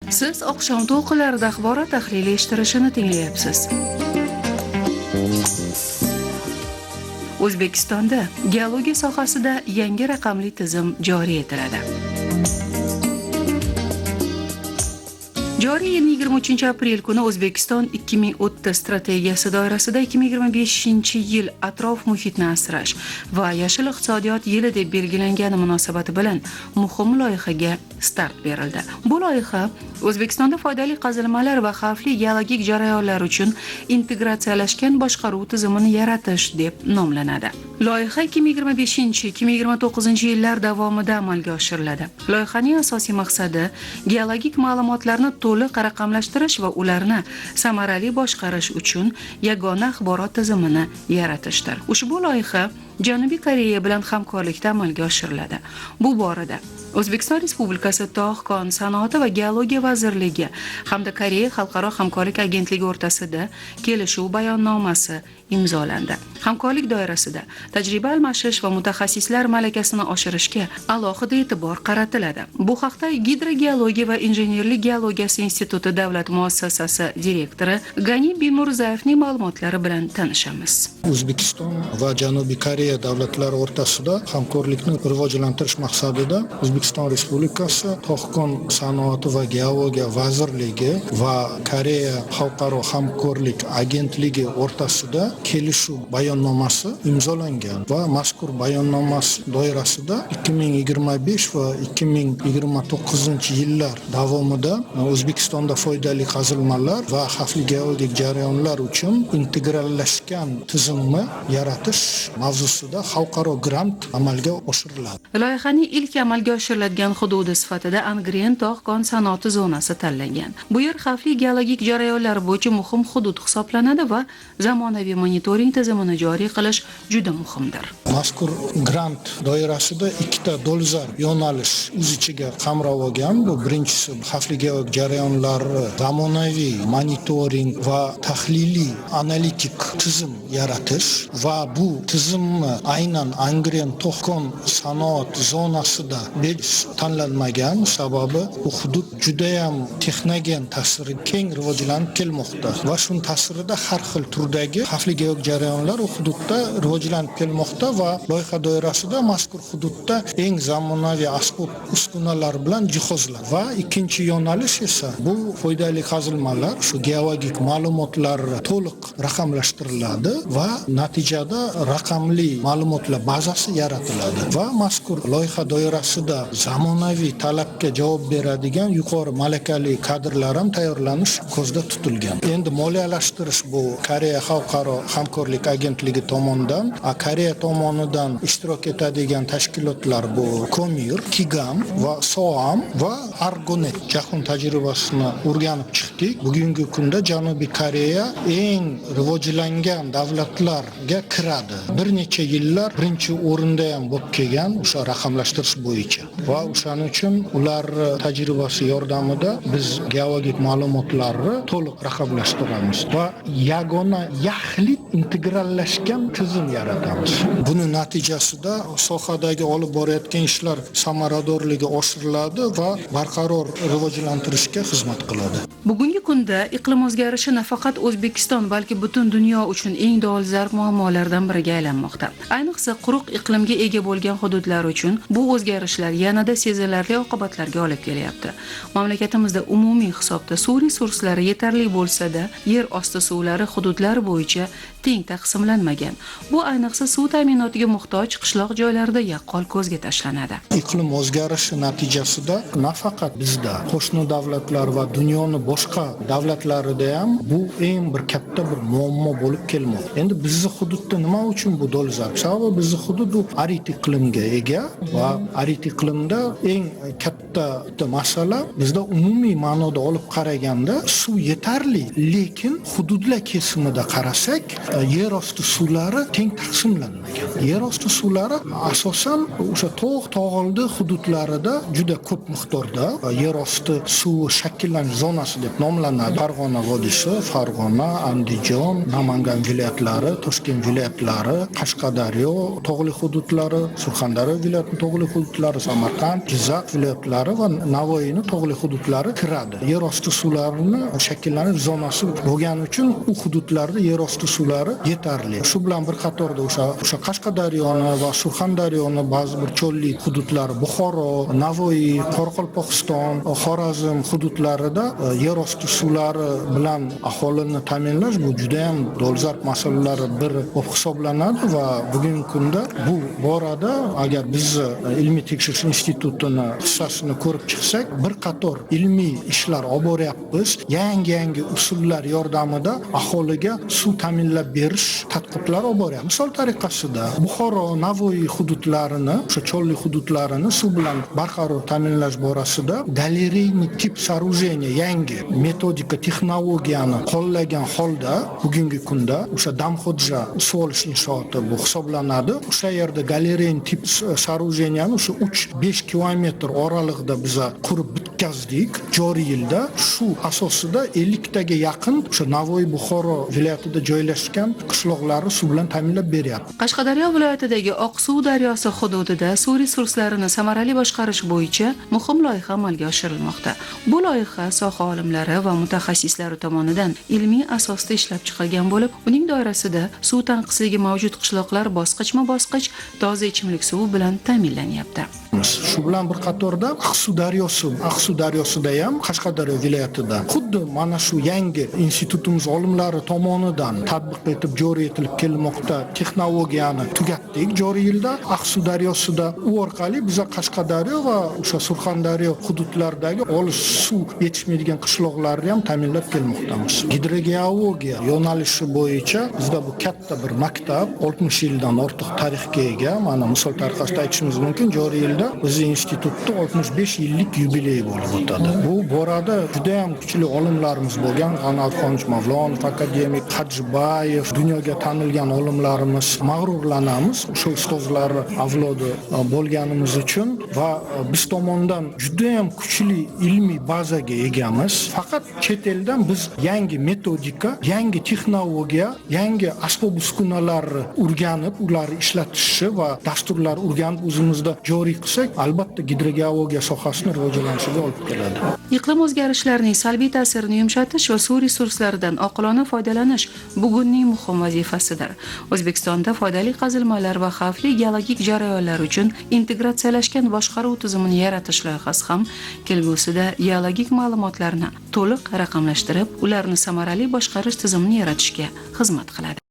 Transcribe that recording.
Siz oqshom to'qilarida axborot tahlili eshittirishini tinglayapsiz. O'zbekistonda geologiya sohasida yangi raqamli tizim joriy etiladi. Joriy yilning 23-aprel kuni O'zbekiston 2030 strategiyasi doirasida 2025-yil atrof muhitni asrash va yashil iqtisodiyot yili deb belgilangani munosabati bilan muhim loyihaga start berildi. Bu loyiha O'zbekistonda foydali qazilmalar va xavfli geologik jarayonlar uchun integratsiyalashgan boshqaruv tizimini yaratish deb nomlanadi. Loyiha 2025-2029 yillar davomida amalga oshiriladi. Loyihaning asosiy maqsadi geologik ma'lumotlarni to'liq raqamlashtirish va ularni samarali boshqarish uchun yagona axborot tizimini yaratishdir. Ushbu loyiha Janubiy Koreya bilan hamkorlikda amalga oshiriladi. Bu borada O'zbekiston Respublikasi Tog' kon sanoati va geologiya vazirligi hamda Koreya xalqaro hamkorlik agentligi o'rtasida kelishuv bayonnomasi imzolandi. Hamkorlik doirasida tajriba almashish va mutaxassislar malakasini oshirishga alohida e'tibor qaratiladi. Bu haqda Gidrogeologiya va injenerlik geologiyasi instituti davlat muassasasi direktori Gani Bilmurzayevning ma'lumotlari bilan tanishamiz. O'zbekiston va Janubiy Koreya davlatlari o'rtasida hamkorlikni rivojlantirish maqsadida O'zbekiston Respublikasi Tog' kon sanoati va geologiya vazirligi va Koreya xalqaro hamkorlik agentligi o'rtasida kelishuv bayonnomasi imzolangan va mazkur bayonnomasi doirasida 2025 va 2029 yillar davomida O'zbekistonda foydali qazilmalar va xavfli geologik jarayonlar uchun integrallashgan tizimni yaratish mavzusida xalqaro grant amalga oshiriladi. Loyihaning ilk amalga oshiriladigan hududi sifatida Angren tog' kon sanoati zonasi tanlangan. Bu yer xavfli geologik jarayonlar bo'yicha muhim hudud hisoblanadi va zamonaviy monitoring tizimini joriy qilish juda muhimdir. Mazkur grant doirasida ikkita dolzarb yo'nalish o'z ichiga qamrab olgan. Bu birinchisi xavfli geologik jarayonlar zamonaviy monitoring va tahliliy analitik tizim yaratish va bu tizimni aynan Angren tog' kon sanoat zonasida tanlanmagan, sababi bu hudud juda ham texnogen ta'siri keng rivojlanib kelmoqda va shuning ta'sirida har xil turdagi xavfli geologik jarayonlar u hududda rivojlanib kelmoqda va loyiha doirasida mazkur hududda eng zamonaviy asbob uskunalar bilan jihozlar va ikkinchi yo'nalish esa bu foydali qazilmalar, shu geologik ma'lumotlar to'liq raqamlashtiriladi va natijada raqamli ma'lumotlar bazasi yaratiladi va mazkur loyiha doirasida zamonaviy talabga javob beradigan yuqori malakali kadrlar ham tayyorlanish ko'zda tutilgan. Endi moliyalashtirish bu Koreya xalqaro hamkorlik agentligi tomonidan, Koreya tomonidan ishtirok etadigan tashkilotlar bu Komir, Kigam va Soam va Argonet jahon tajribasini o'rganib chiqdik. Bugungi kunda Janubiy Koreya eng rivojlangan davlatlarga kiradi. Bir necha yillar birinchi o'rinda ham bo'lib kelgan o'sha raqamlashtirish bo'yicha. Va o'shaning uchun ular tajribasi yordamida biz geologik ma'lumotlarni to'liq raqamlashtiramiz va yagona yaxlit integrallashgan tizim yaratamiz. Buni natijasida sohadagi olib borayotgan ishlar samaradorligi oshiriladi va barqaror rivojlantirishga xizmat qiladi. Bugungi kunda iqlim o'zgarishi nafaqat O'zbekiston, balki butun dunyo uchun eng dolzarb muammolardan biriga aylanmoqda. Ayniqsa quruq iqlimga ega bo'lgan hududlar uchun bu o'zgarishlar yanada sezilarli oqibatlarga olib kelyapti. Mamlakatimizda umumiy hisobda suv resurslari yetarli bo'lsa-da, yer osti suvlari hududlar bo'yicha teng taqsimlanmagan. Bu ayniqsa suv ta'minotiga muhtoj qishloq joylarda yaqqol ko'zga tashlanadi. Iqlim o'zgarishi natijasida nafaqat bizda, qo'shni davlatlar va dunyoning boshqa davlatlarida ham bu eng bir katta bir muammo bo'lib kelmoqda. Endi bizning hududda nima uchun bu dolzarb? Sababi bizning hudud arid iqlimga ega va arid iqlimda eng katta masala bizda umumiy ma'noda olib qaraganda suv yetarli, lekin hududlar kesimida qarasak, yer osti suvlari teng taqsimlanmagan. Yer osti suvlari asosan o'sha tog' hududlarida juda ko'p miqdorda yer osti suvi shakllanish zonasi deb nomlanadi. Farg'ona vodiysi, Farg'ona, Andijon, Namangan viloyatlari, Toshkent viloyatlari, Qashqar Qashqadaryo tog'li hududlari, Surxondaryo viloyatining tog'li hududlari, Samarqand, Jizzax viloyatlari va Navoiyning tog'li hududlari kiradi. Yer osti suvlarini shakllanish zonasi bo'lgani uchun u hududlarda yer osti suvlari yetarli. Shu bilan bir qatorda o'sha Qashqadaryoni va Surxondaryoni ba'zi bir cho'lli hududlari, Buxoro, Navoiy, Qoraqalpog'iston, Xorazm hududlarida yer osti suvlari bilan aholini ta'minlash bu juda ham dolzarb masalalar bir bo'lib hisoblanadi va bugungi kunda bu borada agar biz ilmiy tekshirish institutini hissasini ko'rib chiqsak, bir qator ilmiy ishlar olib boryapmiz. Yangi usullar yordamida aholiga suv ta'minlab berish tadqiqotlari olib boryapmiz. Misol tariqasida Buxoro, Navoiy hududlarini, o'sha cho'lli hududlarini suv bilan barqaror ta'minlash borasida galereyniy tip сооружение, yangi metodika, texnologiyani qo'llagan holda bugungi kunda o'sha Damxo'ja suv olish inshooti bu hisoblanadi. O'sha yerda galereyniy tip сооруженияni o'sha 3-5 kilometr oralig'ida biz qurib bitkazdik. Joriy yilda shu asosida 50 taga yaqin o'sha Navoiy, Buxoro viloyatida joylashgan qishloqlarni suv bilan ta'minlab beryapti. Qashqadaryo viloyatidagi Oqsuv daryosi hududida suv resurslarini samarali boshqarish bo'yicha muhim loyiha amalga oshirilmoqda. Bu loyiha soha olimlari va mutaxassislari tomonidan ilmiy asosda ishlab chiqilgan bo'lib, uning doirasida suv tanqisligi mavjud qishloqlar bosqichma-bosqich toza ichimlik suvi bilan ta'minlanyapti. Shu bilan bir qatorda Aqsuv daryosida ham Qashqadaryo viloyatida xuddi mana shu yangi institutimiz olimlari tomonidan tatbiq etib joriy etilib kelmoqda texnologiyani tugatdik joriy yilda. Aqsuv daryosida u orqali biz Qashqadaryo va o'sha Surxondaryo hududlaridagi olis suv yetishmaydigan qishloqlarni ham ta'minlab kelmoqdamiz. Gidrogeologiya yo'nalishi bo'yicha bizda bu katta bir maktab, 60 yildan ortiq tarixga ega. Mana misol tariqasida aytishimiz mumkin, joriy yilda bizning institutda 65 yillik yubiley bo'lib o'tadi. Bu borada juda ham kuchli olimlarimiz bo'lgan, G'anatxonovich Mavlonov, akademik Hajbayev, dunyoga tanilgan olimlarimiz. Mag'rurlanamiz o'sha ustozlar avlodi bo'lganimiz uchun va biz tomonidan juda ham kuchli ilmiy bazaga egamiz. Faqat chet eldan biz yangi metodika, yangi texnologiya, yangi asbob-uskunalarni o'rganib, ularni ishlatishi va dasturlar o'rganib o'zimizda joriy qilsak, albatta gidrogeologiya sohasini rivojlanishiga olib keladi. Iqlim o'zgarishlarining salbiy ta'sirini yumshatish va suv resurslaridan oqilona foydalanish bugunning muhim vazifasidir. O'zbekistonda foydali qazilmalar va xavfli geologik jarayonlar uchun integratsiyalashgan boshqaruv tizimini yaratish loyihasi ham kelgusida geologik ma'lumotlarni to'liq raqamlashtirib, ularni samarali boshqarish tizimini yaratishga xizmat qiladi.